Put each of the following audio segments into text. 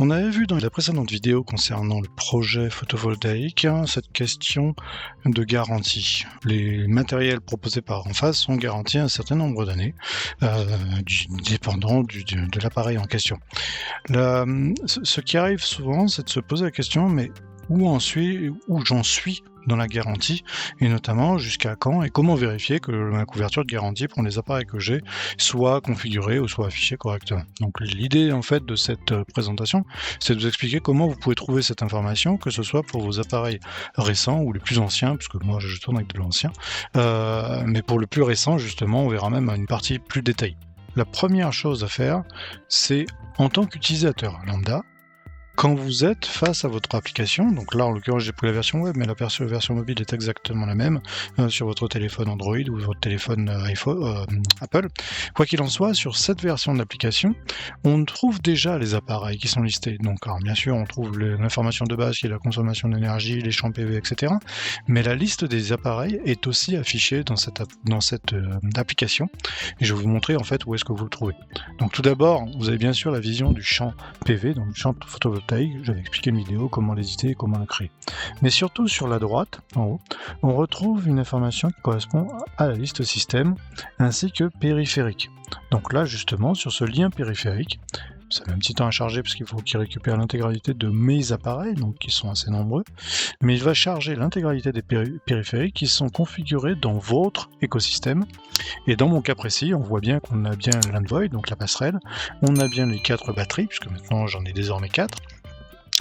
On avait vu dans la précédente vidéo concernant le projet photovoltaïque cette question de garantie. Les matériels proposés par Enphase sont garantis un certain nombre d'années, dépendant de l'appareil en question. Ce qui arrive souvent, c'est de se poser la question, mais où j'en suis dans la garantie, et notamment jusqu'à quand et comment vérifier que ma couverture de garantie pour les appareils que j'ai soit configurée ou soit affichée correctement. Donc l'idée en fait de cette présentation, c'est de vous expliquer comment vous pouvez trouver cette information, que ce soit pour vos appareils récents ou les plus anciens, puisque moi je tourne avec de l'ancien, mais pour le plus récent justement, on verra même une partie plus détaillée. La première chose à faire, c'est en tant qu'utilisateur lambda, quand vous êtes face à votre application, donc là en l'occurrence j'ai pris la version web, mais la version mobile est exactement la même sur votre téléphone Android ou votre téléphone Apple. Quoi qu'il en soit, sur cette version de l'application, on trouve déjà les appareils qui sont listés. Donc alors, bien sûr on trouve l'information de base qui est la consommation d'énergie, les champs PV, etc. Mais la liste des appareils est aussi affichée dans cette application. Et je vais vous montrer en fait où est-ce que vous le trouvez. Donc tout d'abord, vous avez bien sûr la vision du champ PV, donc le champ photovoltaïque. J'avais expliqué une vidéo comment l'éditer et comment le créer. Mais surtout sur la droite, en haut, on retrouve une information qui correspond à la liste système ainsi que périphérique. Donc là justement sur ce lien périphérique, ça met un petit temps à charger parce qu'il faut qu'il récupère l'intégralité de mes appareils, donc qui sont assez nombreux, mais il va charger l'intégralité des périphériques qui sont configurés dans votre écosystème. Et dans mon cas précis, on voit bien qu'on a bien l'Envoy, donc la passerelle, on a bien les 4 batteries, puisque maintenant j'en ai désormais 4,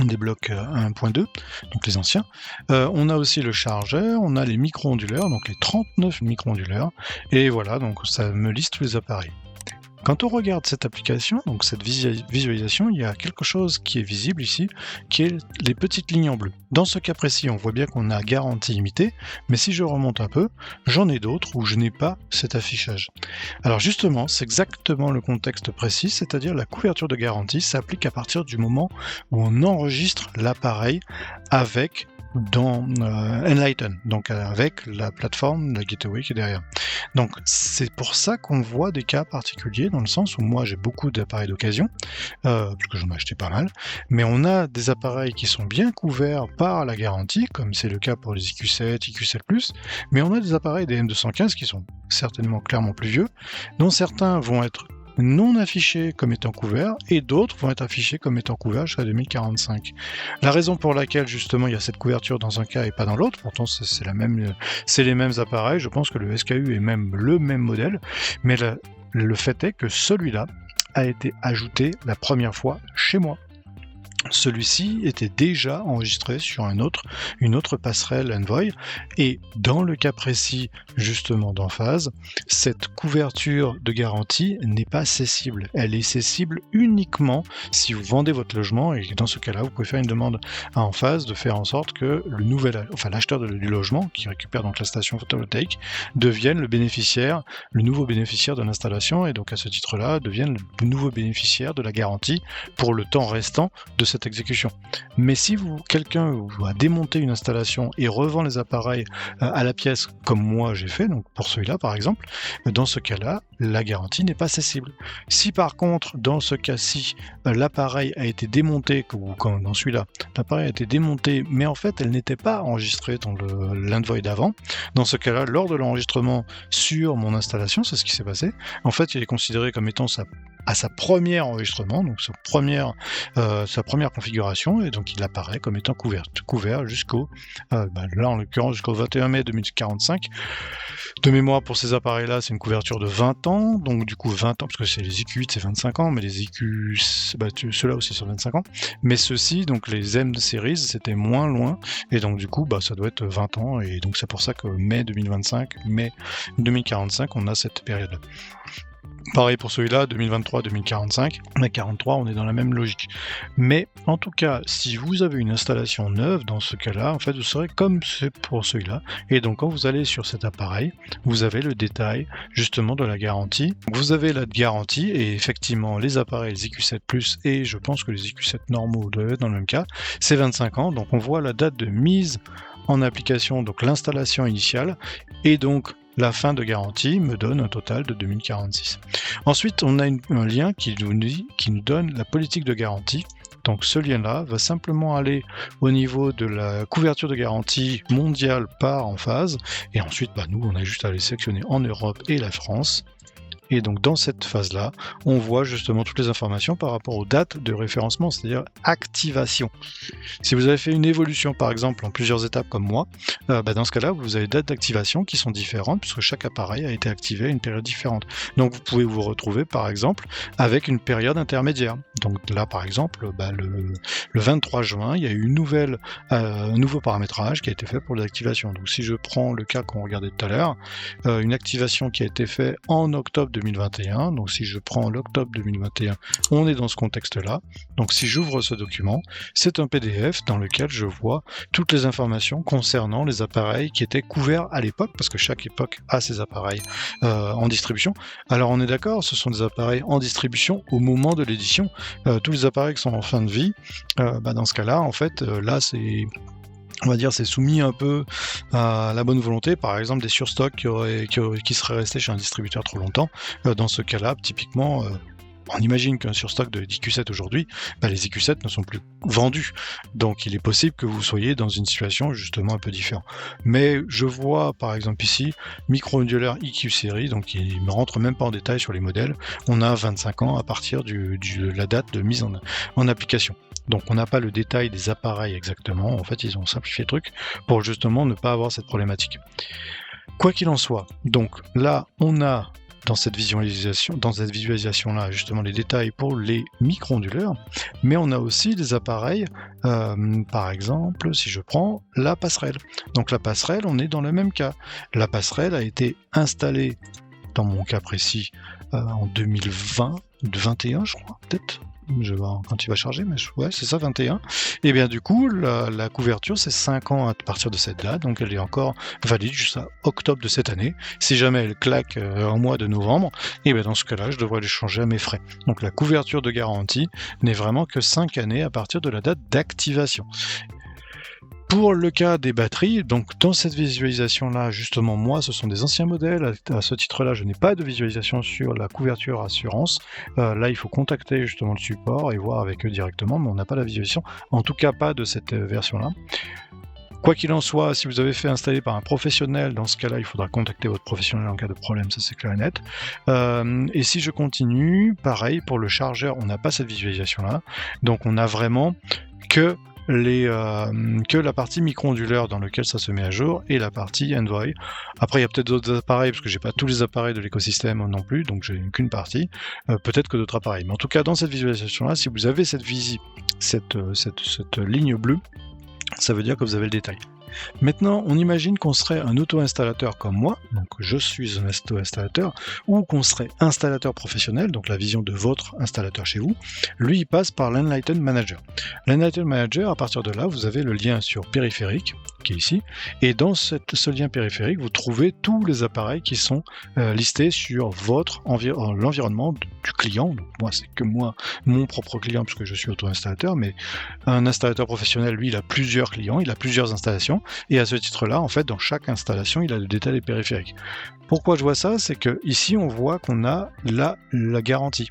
des blocs 1.2, donc les anciens. On a aussi le chargeur, on a les micro-onduleurs, donc les 39 micro-onduleurs, et voilà, donc ça me liste tous les appareils. Quand on regarde cette application, donc cette visualisation, il y a quelque chose qui est visible ici, qui est les petites lignes en bleu. Dans ce cas précis, on voit bien qu'on a garantie limitée, mais si je remonte un peu, j'en ai d'autres où je n'ai pas cet affichage. Alors justement, c'est exactement le contexte précis, c'est-à-dire la couverture de garantie s'applique à partir du moment où on enregistre l'appareil avec dans Enlighten, donc avec la plateforme, la gateway qui est derrière. Donc c'est pour ça qu'on voit des cas particuliers, dans le sens où moi j'ai beaucoup d'appareils d'occasion, parce que j'en ai acheté pas mal, mais on a des appareils qui sont bien couverts par la garantie, comme c'est le cas pour les IQ7, IQ7+, mais on a des appareils des M215 qui sont certainement clairement plus vieux, dont certains vont être non affichés comme étant couverts et d'autres vont être affichés comme étant couverts jusqu'à 2045. La raison pour laquelle justement il y a cette couverture dans un cas et pas dans l'autre, pourtant c'est les mêmes appareils, je pense que le SKU est même le même modèle, mais le fait est que celui-là a été ajouté la première fois chez moi. Celui-ci était déjà enregistré sur une autre passerelle Envoy, et dans le cas précis justement d'Enphase, cette couverture de garantie n'est pas cessible. Elle est cessible uniquement si vous vendez votre logement, et dans ce cas-là, vous pouvez faire une demande à Enphase de faire en sorte que l'acheteur du logement, qui récupère donc la station photovoltaïque, devienne le nouveau bénéficiaire de l'installation, et donc à ce titre-là, devienne le nouveau bénéficiaire de la garantie pour le temps restant de cette exécution. Mais si quelqu'un a démonté une installation et revend les appareils à la pièce, comme moi j'ai fait, donc pour celui-là par exemple, dans ce cas-là, la garantie n'est pas cessible. Si par contre, dans ce cas-ci, l'appareil a été démonté, ou comme dans celui-là, l'appareil a été démonté, mais en fait elle n'était pas enregistrée dans l'Envoy d'avant, dans ce cas-là, lors de l'enregistrement sur mon installation, c'est ce qui s'est passé, en fait il est considéré comme étant à sa première enregistrement, donc sa première configuration, et donc il apparaît comme étant couvert jusqu'au, là en l'occurrence jusqu'au 21 mai 2045. De mémoire, pour ces appareils-là, c'est une couverture de 20 ans, donc du coup 20 ans, parce que c'est les IQ8 c'est 25 ans, mais les IQ, ceux-là aussi sont 25 ans, mais ceux-ci, donc les M de Series, c'était moins loin, et donc du coup ça doit être 20 ans, et donc c'est pour ça que mai 2025, mai 2045, on a cette période-là. Pareil pour celui-là, 2023-2045, à 43, on est dans la même logique. Mais en tout cas, si vous avez une installation neuve, dans ce cas-là, en fait, vous serez comme c'est pour celui-là. Et donc, quand vous allez sur cet appareil, vous avez le détail, justement, de la garantie. Vous avez la garantie, et effectivement, les appareils, les IQ7+, et je pense que les IQ7 normaux doivent être dans le même cas, c'est 25 ans. Donc, on voit la date de mise en application, donc l'installation initiale, et donc la fin de garantie me donne un total de 2046. Ensuite, on a un lien qui nous donne la politique de garantie Donc ce lien-là va simplement aller au niveau de la couverture de garantie mondiale par emphase, et ensuite nous on a juste à les sélectionner en Europe et la France. Et donc dans cette phase-là, on voit justement toutes les informations par rapport aux dates de référencement, c'est-à-dire activation. Si vous avez fait une évolution par exemple en plusieurs étapes comme moi, dans ce cas-là, vous avez des dates d'activation qui sont différentes puisque chaque appareil a été activé à une période différente. Donc vous pouvez vous retrouver par exemple avec une période intermédiaire. Donc là par exemple, le 23 juin, il y a eu un nouveau paramétrage qui a été fait pour l'activation. Donc si je prends le cas qu'on regardait tout à l'heure, une activation qui a été faite en octobre 2021, donc si je prends l'octobre 2021, on est dans ce contexte-là. Donc si j'ouvre ce document, c'est un PDF dans lequel je vois toutes les informations concernant les appareils qui étaient couverts à l'époque, parce que chaque époque a ses appareils en distribution. Alors on est d'accord, ce sont des appareils en distribution au moment de l'édition. Tous les appareils qui sont en fin de vie, dans ce cas-là, en fait, là c'est... On va dire c'est soumis un peu à la bonne volonté, par exemple des surstocks qui seraient restés chez un distributeur trop longtemps. Dans ce cas-là, typiquement, on imagine qu'un surstock de IQ7 aujourd'hui, les IQ7 ne sont plus vendus. Donc il est possible que vous soyez dans une situation justement un peu différente. Mais je vois par exemple ici, micro-ondulaire IQ série, donc il ne me rentre même pas en détail sur les modèles. On a 25 ans à partir de la date de mise en application. Donc on n'a pas le détail des appareils exactement, en fait ils ont simplifié le truc pour justement ne pas avoir cette problématique. Quoi qu'il en soit, donc là on a dans cette visualisation-là justement les détails pour les micro-onduleurs, mais on a aussi des appareils, par exemple si je prends la passerelle. Donc la passerelle, on est dans le même cas. La passerelle a été installée, dans mon cas précis, en 2020, 2021 je crois, peut-être. Je vais voir quand il va charger, mais ouais, c'est ça, 21. Et bien du coup, la couverture, c'est 5 ans à partir de cette date, donc elle est encore valide jusqu'à octobre de cette année. Si jamais elle claque en mois de novembre, et bien dans ce cas-là, je devrais les changer à mes frais. Donc la couverture de garantie n'est vraiment que 5 années à partir de la date d'activation. Pour le cas des batteries, donc dans cette visualisation-là, justement, moi, ce sont des anciens modèles. À ce titre-là, je n'ai pas de visualisation sur la couverture assurance. Là, il faut contacter justement le support et voir avec eux directement, mais on n'a pas la visualisation. En tout cas, pas de cette version-là. Quoi qu'il en soit, si vous avez fait installer par un professionnel, dans ce cas-là, il faudra contacter votre professionnel en cas de problème, ça c'est clair et net. Et si je continue, pareil, pour le chargeur, on n'a pas cette visualisation-là. Donc on a vraiment que la partie micro-ondulaire dans laquelle ça se met à jour et la partie Envoy. Après, il y a peut-être d'autres appareils parce que j'ai pas tous les appareils de l'écosystème non plus, donc j'ai qu'une partie. Peut-être que d'autres appareils. Mais en tout cas, dans cette visualisation-là, si vous avez cette ligne bleue, ça veut dire que vous avez le détail. Maintenant, on imagine qu'on serait un auto-installateur comme moi, donc je suis un auto-installateur, ou qu'on serait installateur professionnel, donc la vision de votre installateur chez vous. Lui, il passe par l'Enlighten Manager. L'Enlighten Manager, à partir de là, vous avez le lien sur périphérique, qui est ici, et dans ce lien périphérique, vous trouvez tous les appareils qui sont listés sur l'environnement du client. Donc, moi, c'est que moi, mon propre client, puisque je suis auto-installateur, mais un installateur professionnel, lui, il a plusieurs clients, il a plusieurs installations, et à ce titre-là, en fait, dans chaque installation, il a le détail des périphériques. Pourquoi je vois ça? C'est que ici, on voit qu'on a la garantie.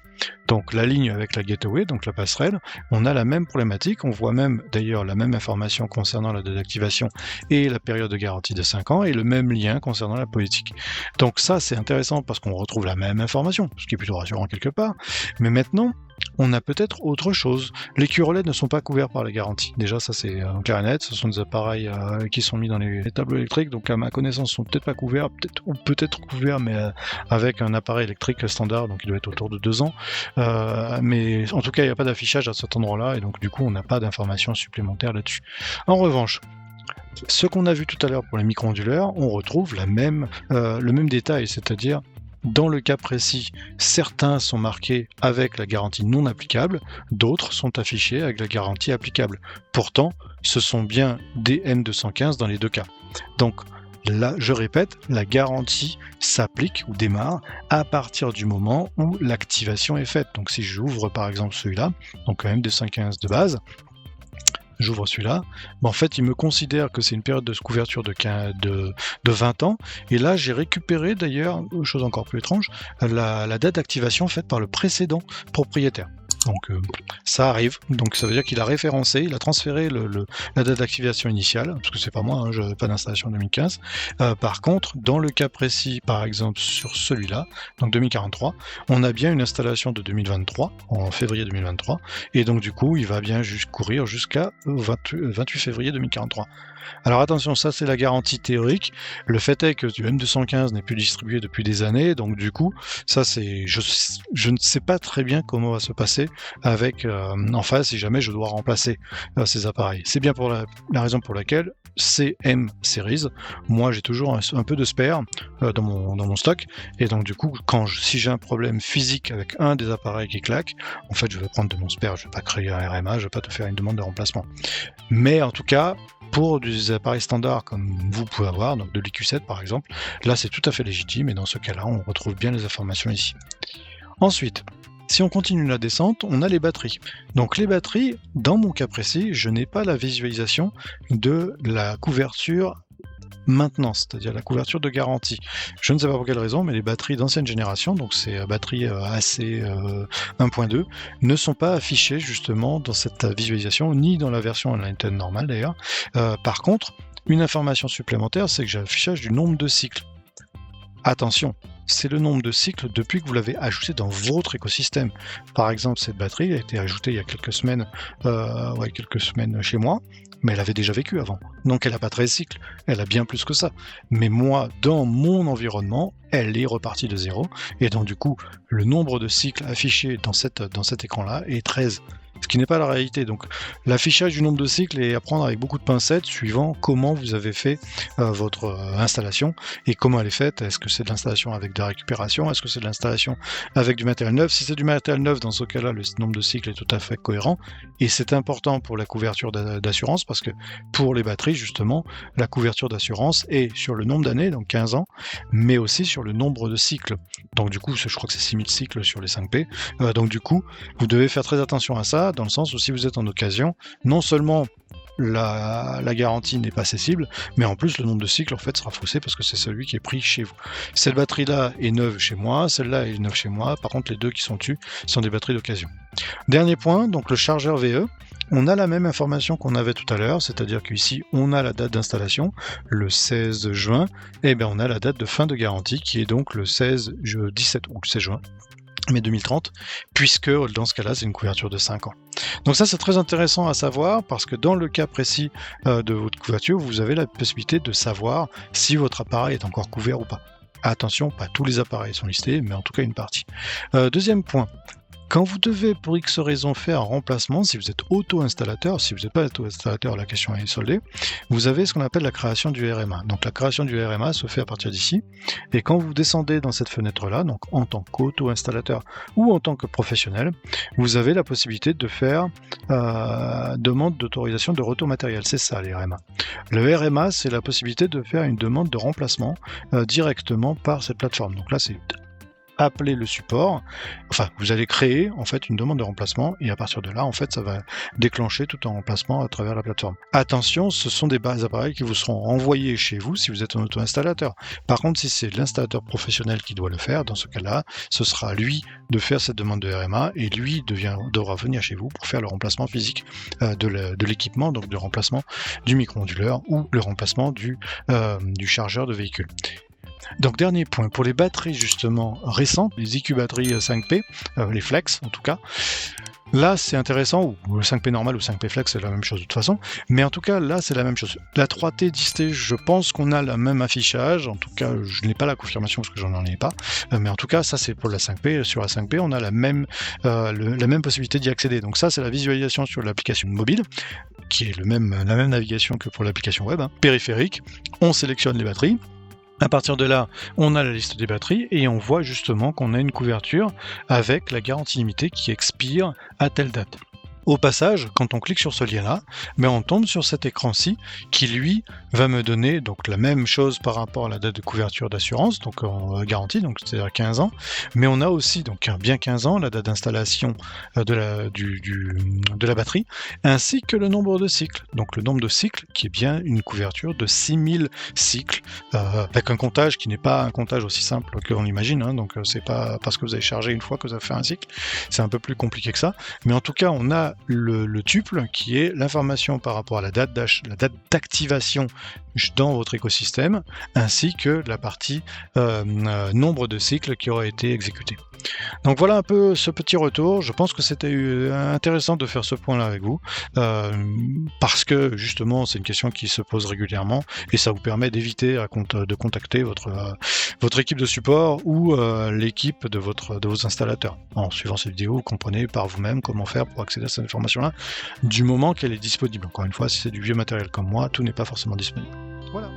Donc la ligne avec la gateway, donc la passerelle, on a la même problématique. On voit même d'ailleurs la même information concernant la date d'activation et la période de garantie de 5 ans, et le même lien concernant la politique. Donc ça, c'est intéressant parce qu'on retrouve la même information, ce qui est plutôt rassurant quelque part. Mais maintenant, on a peut-être autre chose. Les QRLED ne sont pas couverts par la garantie. Déjà, ça c'est clair et net. Ce sont des appareils qui sont mis dans les tableaux électriques, donc à ma connaissance, ils sont peut-être pas couverts, peut-être couverts, mais avec un appareil électrique standard, donc il doit être autour de 2 ans. Mais en tout cas, il n'y a pas d'affichage à cet endroit-là, et donc du coup, on n'a pas d'informations supplémentaires là-dessus. En revanche, ce qu'on a vu tout à l'heure pour les micro-ondulaires, on retrouve le même détail, c'est-à-dire dans le cas précis, certains sont marqués avec la garantie non applicable, d'autres sont affichés avec la garantie applicable. Pourtant, ce sont bien des M215 dans les deux cas. Donc là, je répète, la garantie s'applique ou démarre à partir du moment où l'activation est faite. Donc si j'ouvre par exemple celui-là, donc un M215 de base, j'ouvre celui-là, en fait il me considère que c'est une période de couverture de 20 ans, et là j'ai récupéré d'ailleurs, chose encore plus étrange, la date d'activation faite par le précédent propriétaire. Donc ça arrive. Donc ça veut dire qu'il a référencé, il a transféré la date d'activation initiale, parce que c'est pas moi, je n'avais pas d'installation en 2015. Par contre, dans le cas précis, par exemple sur celui-là, donc 2043, on a bien une installation de 2023, en février 2023, et donc du coup, il va bien courir jusqu'à 28 février 2043. Alors attention, ça c'est la garantie théorique. Le fait est que du M215 n'est plus distribué depuis des années, donc du coup, ça c'est, je ne sais pas très bien comment va se passer avec en face si jamais je dois remplacer ces appareils. C'est bien pour la raison pour laquelle CM Series, moi j'ai toujours un peu de spare dans mon stock, et donc du coup, si j'ai un problème physique avec un des appareils qui claque, en fait je vais prendre de mon spare, je vais pas créer un RMA, je vais pas te faire une demande de remplacement. Mais en tout cas, pour des appareils standards comme vous pouvez avoir, donc de l'IQ7 par exemple, là c'est tout à fait légitime, et dans ce cas-là, on retrouve bien les informations ici. Ensuite, si on continue la descente, on a les batteries. Donc les batteries, dans mon cas précis, je n'ai pas la visualisation de la couverture maintenance, c'est-à-dire la couverture de garantie. Je ne sais pas pour quelle raison, mais les batteries d'ancienne génération, donc ces batteries AC 1.2, ne sont pas affichées justement dans cette visualisation, ni dans la version Enlighten normale d'ailleurs. Par contre, une information supplémentaire, c'est que j'ai l'affichage du nombre de cycles. Attention, c'est le nombre de cycles depuis que vous l'avez ajouté dans votre écosystème. Par exemple, cette batterie a été ajoutée il y a quelques semaines chez moi, mais elle avait déjà vécu avant. Donc elle n'a pas 13 cycles, elle a bien plus que ça. Mais moi, dans mon environnement, elle est repartie de 0, et donc du coup, le nombre de cycles affichés dans cet écran-là est 13. Ce qui n'est pas la réalité. Donc l'affichage du nombre de cycles est à prendre avec beaucoup de pincettes suivant comment vous avez fait votre installation et comment elle est faite. Est-ce que c'est de l'installation avec de la récupération? Est-ce que c'est de l'installation avec du matériel neuf? Si c'est du matériel neuf, dans ce cas-là, le nombre de cycles est tout à fait cohérent, et c'est important pour la couverture d'assurance, parce que pour les batteries, justement, la couverture d'assurance est sur le nombre d'années, donc 15 ans, mais aussi sur le nombre de cycles. Donc du coup, je crois que c'est 6000 cycles sur les 5P. Donc du coup, vous devez faire très attention à ça, dans le sens où si vous êtes en occasion, non seulement la garantie n'est pas accessible, mais en plus le nombre de cycles en fait sera faussé parce que c'est celui qui est pris chez vous. Cette batterie-là est neuve chez moi, celle-là est neuve chez moi, par contre les deux qui sont dessus sont des batteries d'occasion. Dernier point, donc le chargeur VE. On a la même information qu'on avait tout à l'heure, c'est-à-dire qu'ici on a la date d'installation, le 16 juin, et bien on a la date de fin de garantie qui est donc le 17 ou le 16 juin. Mais 2030, puisque dans ce cas-là, c'est une couverture de 5 ans. Donc ça, c'est très intéressant à savoir, parce que dans le cas précis de votre couverture, vous avez la possibilité de savoir si votre appareil est encore couvert ou pas. Attention, pas tous les appareils sont listés, mais en tout cas une partie. Deuxième point. Quand vous devez pour X raison faire un remplacement, si vous êtes auto-installateur, si vous n'êtes pas auto-installateur, la question est soldée, vous avez ce qu'on appelle la création du RMA. Donc la création du RMA se fait à partir d'ici, et quand vous descendez dans cette fenêtre-là, donc en tant qu'auto-installateur ou en tant que professionnel, vous avez la possibilité de faire demande d'autorisation de retour matériel. C'est ça les RMA. Le RMA, c'est la possibilité de faire une demande de remplacement directement par cette plateforme. Donc là, c'est appeler le support, enfin vous allez créer en fait une demande de remplacement, et à partir de là en fait ça va déclencher tout un remplacement à travers la plateforme. Attention, ce sont des appareils qui vous seront renvoyés chez vous si vous êtes un auto-installateur. Par contre, si c'est l'installateur professionnel qui doit le faire, dans ce cas-là, ce sera lui de faire cette demande de RMA, et lui devra venir chez vous pour faire le remplacement physique de l'équipement, donc de remplacement du micro-onduleur ou le remplacement du chargeur de véhicule. Donc dernier point, pour les batteries justement récentes, les IQ batteries 5P, les Flex en tout cas, là c'est intéressant, ou le 5P normal ou 5P Flex c'est la même chose de toute façon, mais en tout cas là c'est la même chose. La 3T 10T, je pense qu'on a le même affichage, en tout cas je n'ai pas la confirmation parce que j'en ai pas, mais en tout cas ça c'est pour la 5P, sur la 5P on a la même possibilité d'y accéder. Donc ça c'est la visualisation sur l'application mobile, qui est la même navigation que pour l'application web, périphérique, on sélectionne les batteries. À partir de là, on a la liste des batteries et on voit justement qu'on a une couverture avec la garantie limitée qui expire à telle date. Au passage, quand on clique sur ce lien-là, on tombe sur cet écran-ci qui, lui, va me donner donc la même chose par rapport à la date de couverture d'assurance, donc en garantie, donc c'est-à-dire 15 ans, mais on a aussi donc bien 15 ans, la date d'installation de la batterie, ainsi que le nombre de cycles. Donc le nombre de cycles qui est bien une couverture de 6000 cycles, avec un comptage qui n'est pas un comptage aussi simple que l'on imagine, hein, donc c'est pas parce que vous avez chargé une fois que vous avez fait un cycle, c'est un peu plus compliqué que ça, mais en tout cas on a le tuple qui est l'information par rapport à la date d'activation dans votre écosystème, ainsi que la partie nombre de cycles qui auraient été exécutés. Donc voilà un peu ce petit retour. Je pense que c'était intéressant de faire ce point-là avec vous, parce que justement c'est une question qui se pose régulièrement et ça vous permet d'éviter de contacter votre équipe de support ou l'équipe de vos installateurs. En suivant cette vidéo, vous comprenez par vous-même comment faire pour accéder à cette information-là du moment qu'elle est disponible. Encore une fois, si c'est du vieux matériel comme moi, tout n'est pas forcément disponible. Voilà.